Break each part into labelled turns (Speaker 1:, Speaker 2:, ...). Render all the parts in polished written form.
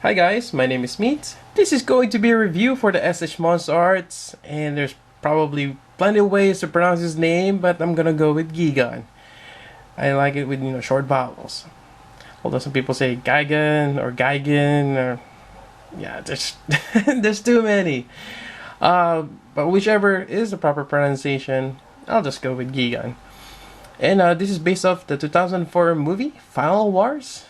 Speaker 1: Hi guys, my name is Meat. This is going to be a review for the SH MonsterArts, and there's probably plenty of ways to pronounce his name, but I'm gonna go with Gigan. I like it with short vowels. Although some people say Gigan or Gigan or yeah, there's there's too many. But whichever is the proper pronunciation, I'll just go with Gigan. And this is based off the 2004 movie Final Wars.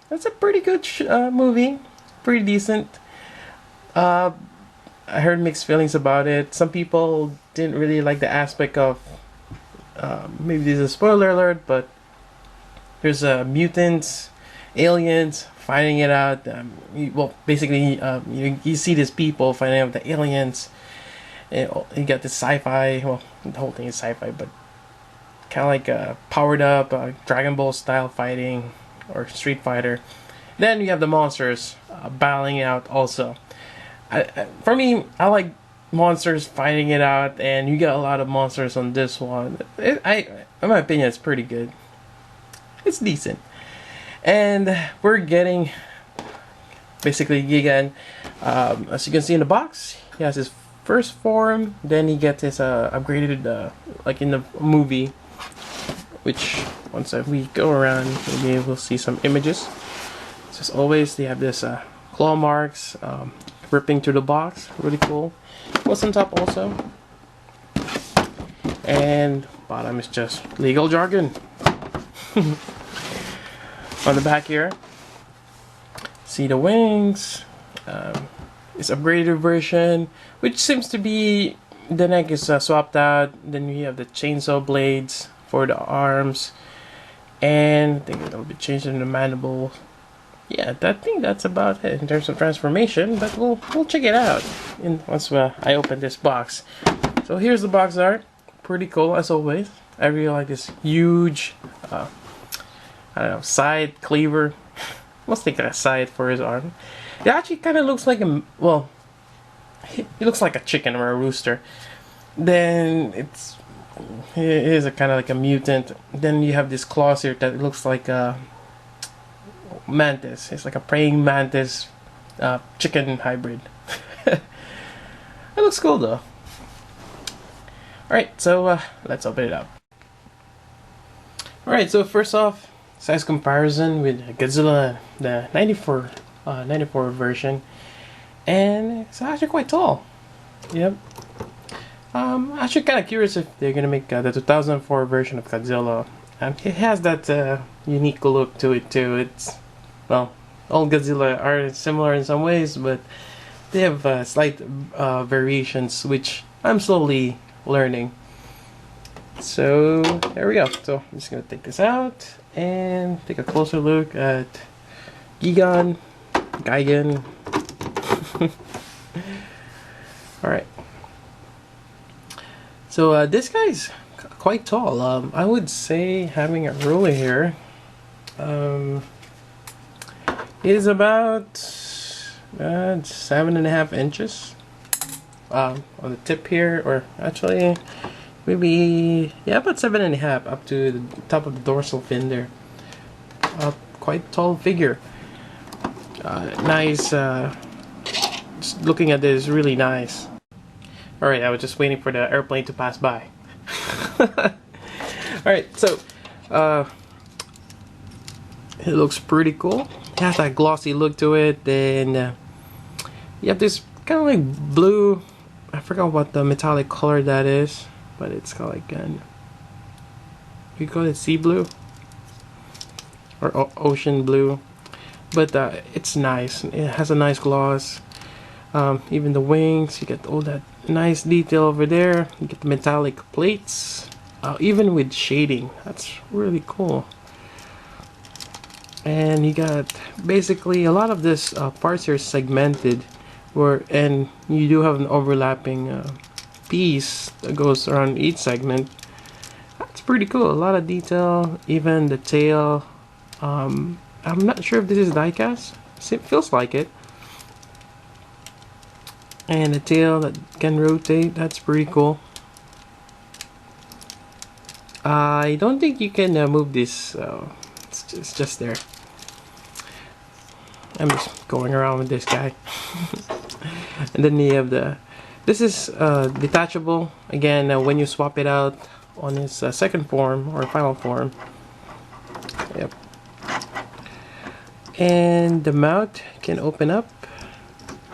Speaker 1: That's a pretty good movie, pretty decent. I heard mixed feelings about it. Some people didn't really like the aspect of maybe this is a spoiler alert, but there's mutants, aliens finding it out. Basically, you see these people finding out the aliens. And you got this sci-fi. Well, the whole thing is sci-fi, but kind of like powered up Dragon Ball style fighting or Street Fighter. Then you have the monsters battling it out also. For me, I like monsters fighting it out, and you get a lot of monsters on this one. In my opinion, it's pretty good. It's decent. And we're getting basically Gigan. As you can see in the box, he has his first form, then he gets his upgraded like in the movie, which once we go around maybe we'll see some images. So as always, they have this claw marks ripping through the box, really cool. What's on top also, and bottom is just legal jargon. On the back here, see the wings. It's upgraded version, which seems to be the neck is swapped out. Then you have the chainsaw blades for the arms, and I think it'll be changed in the mandible. Yeah, I think that's about it in terms of transformation. But we'll check it out once I open this box. So here's the box art. Pretty cool as always. I really like this huge, I don't know, side cleaver. Let's think a side for his arm. It actually kind of looks like a, well, it looks like a chicken or a rooster. Then it is a kind of like a mutant. Then you have this claws here that looks like a mantis. It's like a praying mantis chicken hybrid. It looks cool though. Alright, so let's open it up. Alright, so first off, size comparison with Godzilla, the 94 version, and it's actually quite tall. Yep. Actually kind of curious if they're gonna make the 2004 version of Godzilla. It has that unique look to it too. It's, well, all Godzilla are similar in some ways, but they have slight variations, which I'm slowly learning. So there we go. So I'm just gonna take this out and take a closer look at Gigan. Alright. So this guy's quite tall. I would say having a ruler here is about 7.5 inches on the tip here, or actually maybe, yeah, about 7.5 up to the top of the dorsal fin there. Quite tall figure. Nice. Just looking at this, really nice. Alright, I was just waiting for the airplane to pass by. Alright, so it looks pretty cool. It has that glossy look to it. Then you have this kind of like blue, I forgot what the metallic color that is, but it's kind of like an, you call it sea blue or ocean blue. But it's nice. It has a nice gloss. Even the wings, you get all that nice detail over there. You get the metallic plates, even with shading. That's really cool. And you got basically a lot of this parts here segmented, and you do have an overlapping piece that goes around each segment. That's pretty cool. A lot of detail. Even the tail. I'm not sure if this is die-cast. It feels like it. And the tail that can rotate. That's pretty cool. I don't think you can move this. It's just there. I'm just going around with this guy. And then you have this is detachable. Again, when you swap it out on its second form or final form. Yep. And the mouth can open up.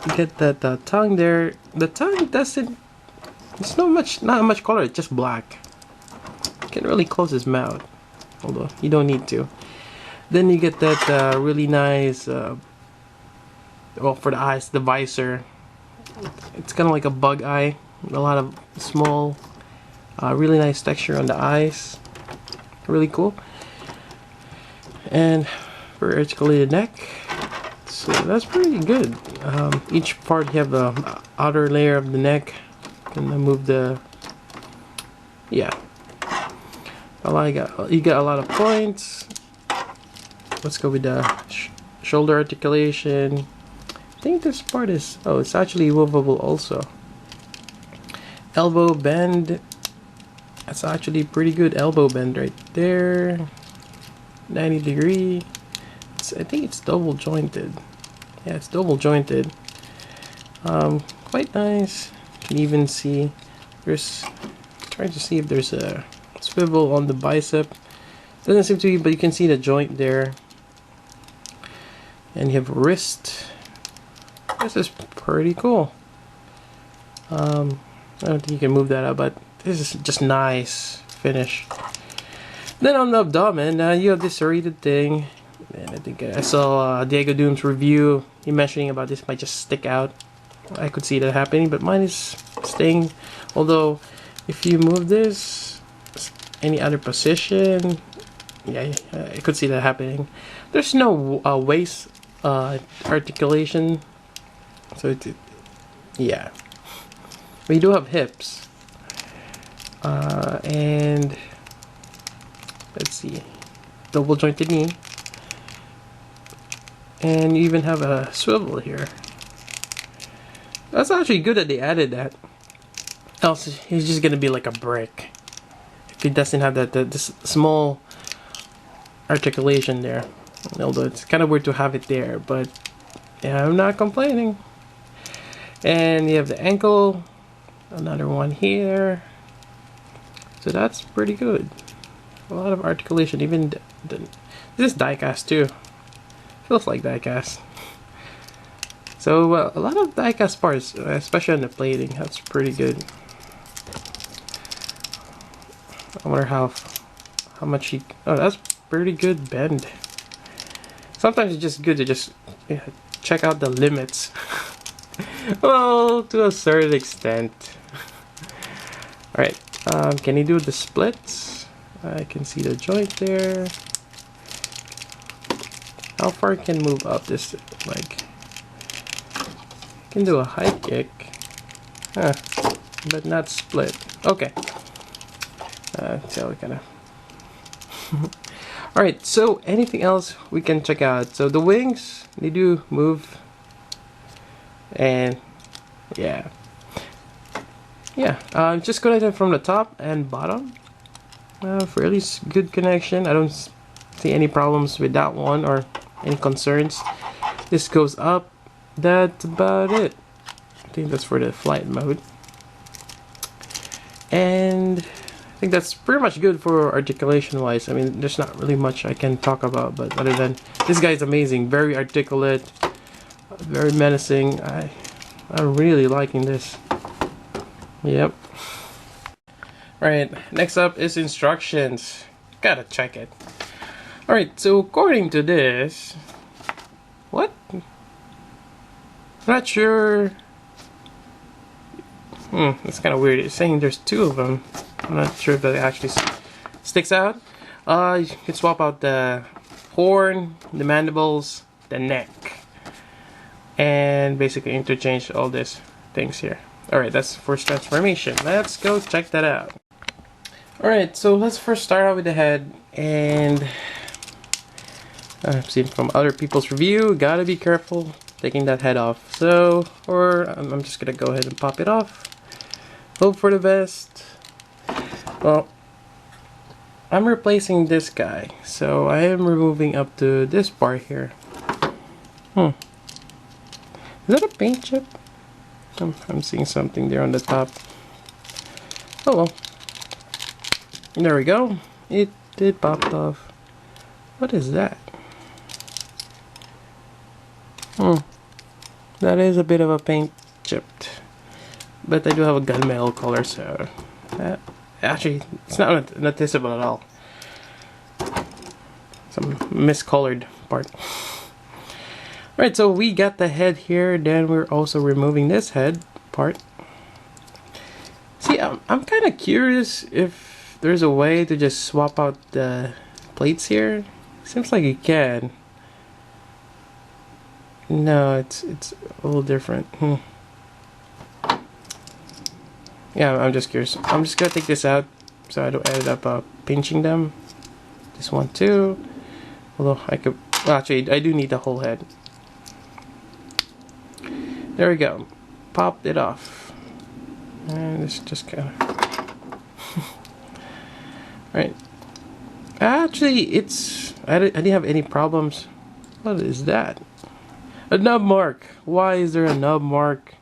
Speaker 1: You get that tongue there. The tongue doesn't. It's not much color. It's just black. You can really close his mouth, although you don't need to. Then you get that really nice. Well, for the eyes, the visor. It's kind of like a bug eye. A lot of small, really nice texture on the eyes. Really cool. And for articulated neck, so that's pretty good. Each part you have the outer layer of the neck. And then move the, yeah. You got a lot of points. Let's go with the shoulder articulation. I think this part is, oh, it's actually movable also. Elbow bend. That's actually pretty good elbow bend right there. 90 degree. I think it's double jointed. Yeah, it's double jointed. Quite nice. You can even see trying to see if there's a swivel on the bicep. Doesn't seem to be, but you can see the joint there. And you have wrist. This is pretty cool. I don't think you can move that up, but this is just nice finish. Then on the abdomen, you have this serrated thing. And I think I saw Diego Doom's review. He mentioning about this might just stick out. I could see that happening, but mine is staying. Although, if you move this any other position, yeah, I could see that happening. There's no waist articulation, so yeah. We do have hips, and let's see, double jointed knee, and you even have a swivel here. That's actually good that they added that. Else he's just gonna be like a brick if he doesn't have this small articulation there. Although it's kind of weird to have it there, but yeah, I'm not complaining. And you have the ankle, another one here. So that's pretty good. A lot of articulation. Even this is die-cast too. Feels like die-cast. So a lot of die-cast parts, especially on the plating, that's pretty good. I wonder how much he. Oh, that's pretty good bend. Sometimes it's just good to just check out the limits. Well, to a certain extent. All right, can you do the splits? I can see the joint there. How far can move up this? Like, can do a high kick, but not split. Okay. So we kind of. All right. So anything else we can check out? So the wings, they do move, and yeah. Just connected from the top and bottom. Fairly good connection. I don't see any problems with that one or any concerns. This goes up. That's about it. I think that's for the flight mode. And I think that's pretty much good for articulation wise. I mean, there's not really much I can talk about, but other than this guy's amazing, very articulate, very menacing. I'm really liking this. Yep. Alright, next up is instructions. Gotta check it. Alright, so according to this, what? Not sure. That's kind of weird. It's saying there's two of them. I'm not sure if that actually sticks out. You can swap out the horn, the mandibles, the neck, and basically interchange all these things here. Alright, that's the first transformation. Let's go check that out. Alright, so let's first start out with the head. And I've seen from other people's review, gotta be careful taking that head off. So, I'm just gonna go ahead and pop it off. Hope for the best. Well, I'm replacing this guy. So I am removing up to this part here. Is that a paint chip? I'm seeing something there on the top. Oh well. There we go. It popped off. What is that? That is a bit of a paint chipped. But I do have a gunmetal color, so actually it's not noticeable at all. Some miscolored part. Alright, so we got the head here, then we're also removing this head part. See, I'm kind of curious if there's a way to just swap out the plates here. Seems like you can. No, it's a little different. Yeah, I'm just curious. I'm just gonna take this out so I don't end up pinching them. This one too. Although I could, well, actually I do need the whole head. There we go. Popped it off. And this just kind of... Alright. Actually, I didn't have any problems. What is that? A nub mark. Why is there a nub mark?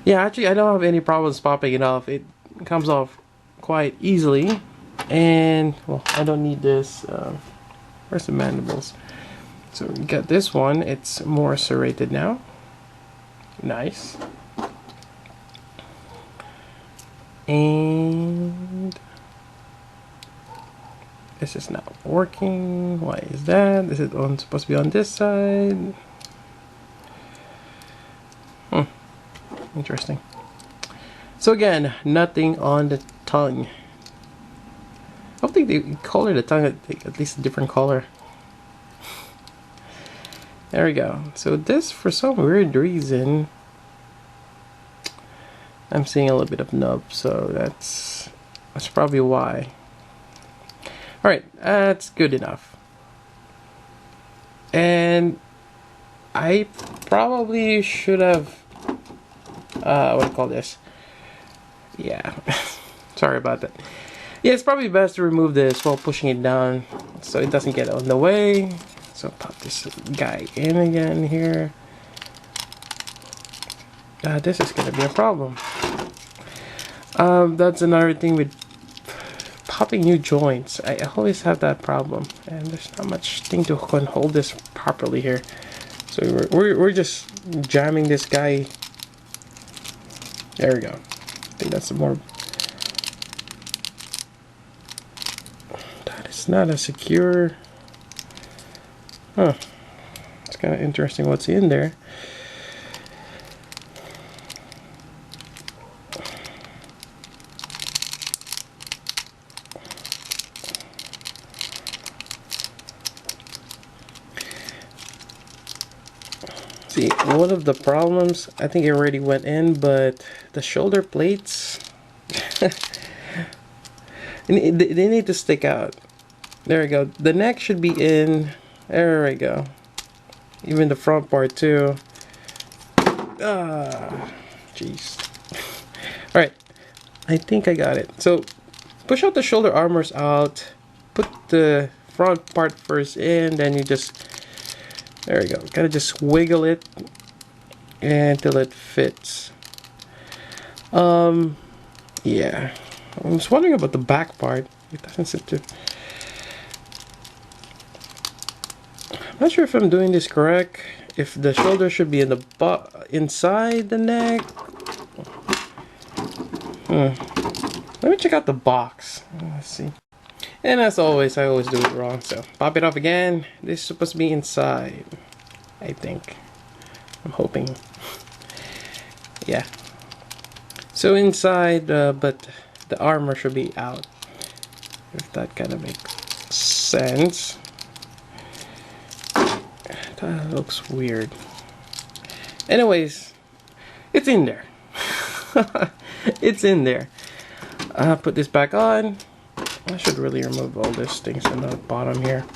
Speaker 1: Yeah, actually, I don't have any problems popping it off. It comes off quite easily. And, well, I don't need this. Where's the mandibles? So we got this one. It's more serrated now. Nice. And this is not working. Why is that? Is it supposed to be on this side? Interesting. So again, nothing on the tongue. I don't think they color the tongue at least a different color. There we go. So this, for some weird reason, I'm seeing a little bit of nub, so that's probably why. Alright, that's good enough. And I probably should have what do you call this? Yeah. Sorry about that. Yeah, it's probably best to remove this while pushing it down so it doesn't get on the way. So pop this guy in again here. This is gonna be a problem. That's another thing with popping new joints. I always have that problem, and there's not much thing to hold this properly here. So we're just jamming this guy. There we go. I think that's more. That is not a secure. Huh. It's kind of interesting what's in there. See, one of the problems, I think it already went in, but the shoulder plates, they need to stick out. There we go. The neck should be in. There we go. Even the front part too. Jeez. Alright, I think I got it. So, push out the shoulder armors out, put the front part first in, then you just, there we go, kind of just wiggle it until it fits. Yeah, I was wondering about the back part. It doesn't seem to. I'm not sure if I'm doing this correct. If the shoulder should be in the inside the neck. Let me check out the box. Let's see. And as always, I always do it wrong. So pop it off again. This is supposed to be inside, I think. I'm hoping. Yeah. So inside, but the armor should be out. If that kind of makes sense. That looks weird. Anyways, it's in there. It's in there. Put this back on. I should really remove all these things on the bottom here.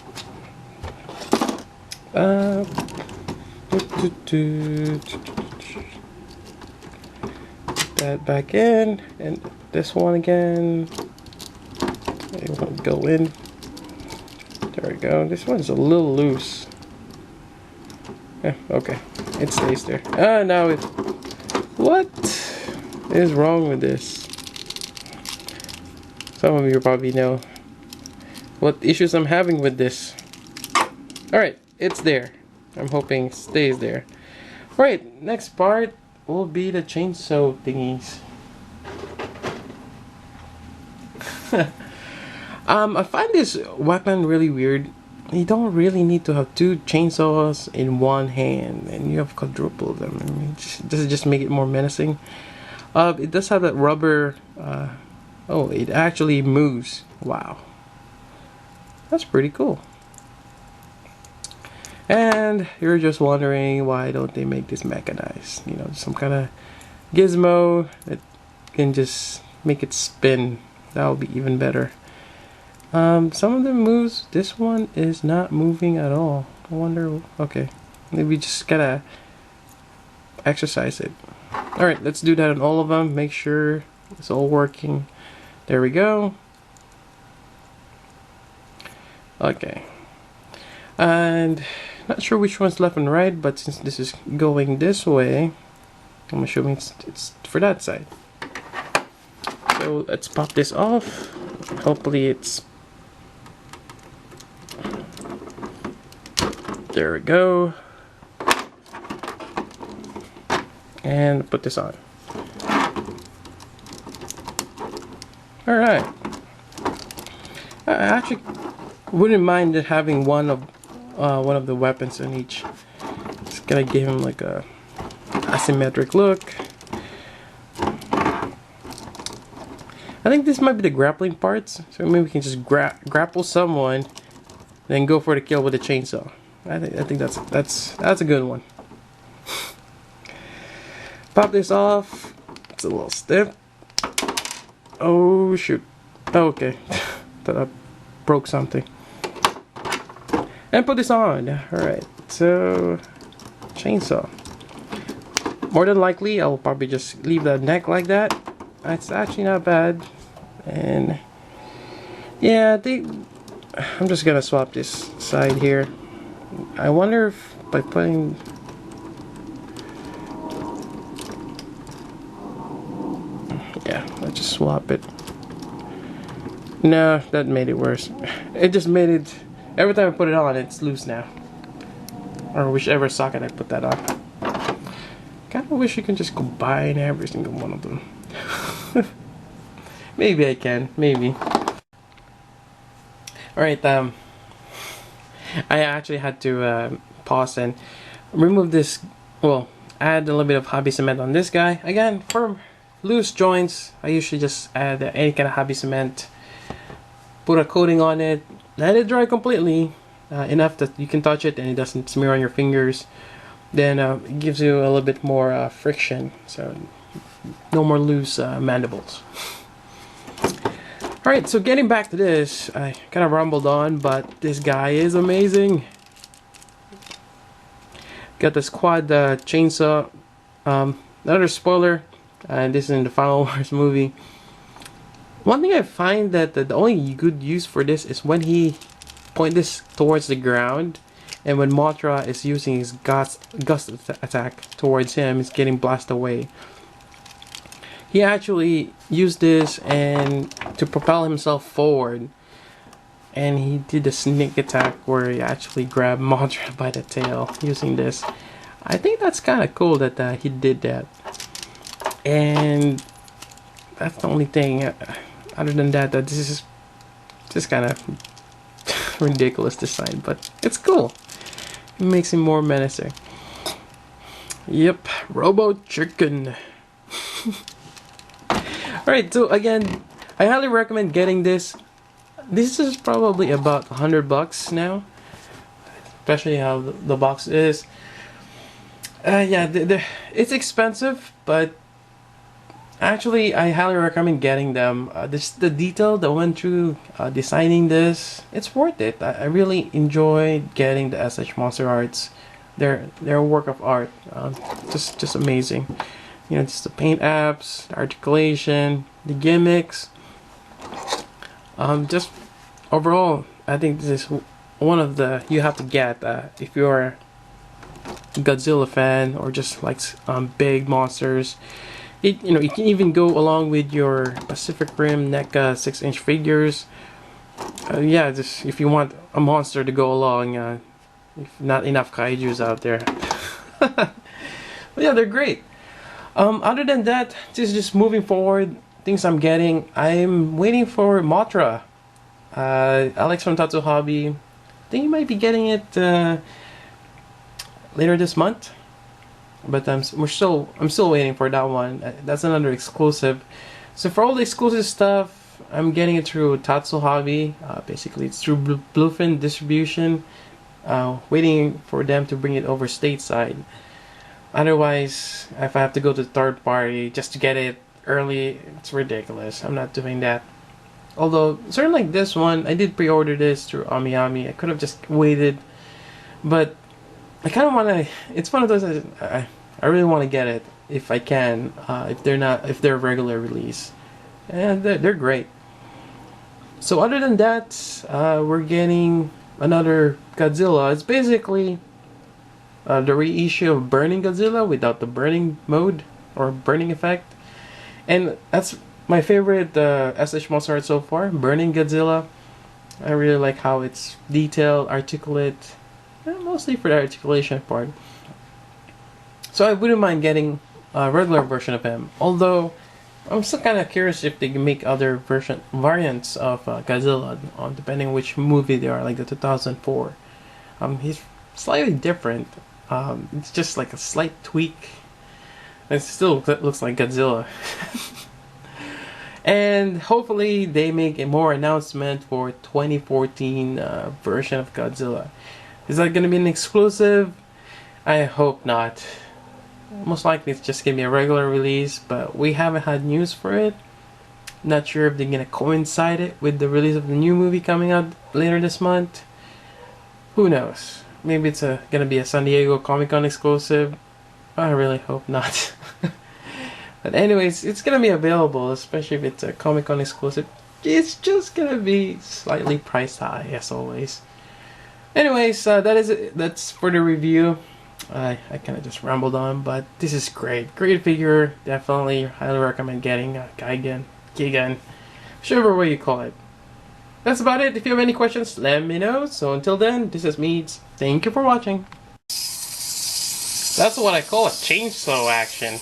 Speaker 1: Put that back in, and this one again. It won't go in. There we go. This one's a little loose. Yeah, okay. It stays there. Ah, now it... What is wrong with this? Some of you probably know what issues I'm having with this. Alright, it's there. I'm hoping it stays there. Alright, next part will be the chainsaw thingies. I find this weapon really weird. You don't really need to have two chainsaws in one hand, and you have quadruple them. I mean, does it just make it more menacing? It does have that rubber. Oh, it actually moves. Wow, that's pretty cool. And you're just wondering, why don't they make this mechanized? You know, some kind of gizmo that can just make it spin. That would be even better. Some of the moves, this one is not moving at all. I wonder, okay, maybe just gotta exercise it. Alright, let's do that on all of them. Make sure it's all working. There we go. Okay. And not sure which one's left and right, but since this is going this way, I'm assuming it's for that side. So let's pop this off. Hopefully it's... There we go. And put this on. Alright. I actually wouldn't mind having one of the weapons in each. Just gonna give him like a asymmetric look. I think this might be the grappling parts, so maybe we can just grapple someone, then go for the kill with the chainsaw. I think that's a good one. Pop this off. It's a little stiff. Oh shoot. Oh, okay. Thought I broke something. And put this on. Alright, so chainsaw. More than likely I'll probably just leave the neck like that. It's actually not bad. And yeah, I'm just gonna swap this side here. I wonder if by putting... Yeah, let's just swap it. No, that made it worse. It just made it... Every time I put it on, it's loose now. Or whichever socket I put that on. Kinda wish you can just combine every single one of them. Maybe I can, maybe. Alright, I actually had to pause and remove this, well, add a little bit of hobby cement on this guy. Again, for loose joints, I usually just add any kind of hobby cement, put a coating on it, let it dry completely, enough that you can touch it and it doesn't smear on your fingers. Then it gives you a little bit more friction, so no more loose mandibles. Alright, so getting back to this, I kind of rumbled on, but this guy is amazing. Got this quad chainsaw. Another spoiler, and this is in the Final Wars movie. One thing I find that the only good use for this is when he points this towards the ground, and when Mothra is using his gust attack towards him, he's getting blasted away. He actually used this and to propel himself forward, and he did a sneak attack where he actually grabbed Mothra by the tail using this. I think that's kind of cool that he did that. And that's the only thing. Other than that, this is just kind of ridiculous design, but it's cool. It makes him more menacing. Yep, Robo Chicken. Alright, so again, I highly recommend getting this. This is probably about $100 now, especially how the box is. Yeah, it's expensive, but actually I highly recommend getting them. The detail that went through designing this, it's worth it. I really enjoy getting the SH MonsterArts. They're a work of art. Just amazing. You know, just the paint apps, the articulation, the gimmicks. Just overall, I think this is one of the you have to get if you're a Godzilla fan or just like big monsters. It you can even go along with your Pacific Rim NECA 6-inch figures. Yeah, just if you want a monster to go along, if not enough kaijus out there. But yeah, they're great. Other than that, just moving forward, things I'm getting. I'm waiting for Mothra. Alex from Tatsu Hobby. I think you might be getting it later this month. But I'm still waiting for that one. That's another exclusive. So for all the exclusive stuff, I'm getting it through Tatsu Hobby. Basically, it's through Bluefin Distribution. Waiting for them to bring it over stateside. Otherwise, if I have to go to third party just to get it early, it's ridiculous. I'm not doing that. Although, certainly like this one, I did pre-order this through AmiAmi. I could have just waited, but I kind of want to. It's one of those. I really want to get it if I can. If they're regular release, and they're great. So other than that, we're getting another Godzilla. It's basically the reissue of Burning Godzilla without the burning mode or burning effect, and that's my favorite SH Monster art so far. Burning Godzilla. I really like how it's detailed, articulate. Mostly for the articulation part. So I wouldn't mind getting a regular version of him. Although I'm still kind of curious if they can make other variants of Godzilla, depending on which movie they are, like the 2004. He's slightly different. It's just like a slight tweak. It still looks like Godzilla. And hopefully they make a more announcement for 2014 version of Godzilla. Is that going to be an exclusive? I hope not. Most likely it's just going to be a regular release, but we haven't had news for it. Not sure if they're going to coincide it with the release of the new movie coming out later this month. Who knows? Maybe it's going to be a San Diego Comic-Con exclusive. I really hope not. But anyways, it's going to be available, especially if it's a Comic-Con exclusive. It's just going to be slightly priced high, as always. Anyways, that is it. That's for the review. I kind of just rambled on, but this is great. Great figure. Definitely highly recommend getting a Gigan, whichever way you call it. That's about it. If you have any questions, let me know. So until then, this is Meads. Thank you for watching. That's what I call a chainsaw action.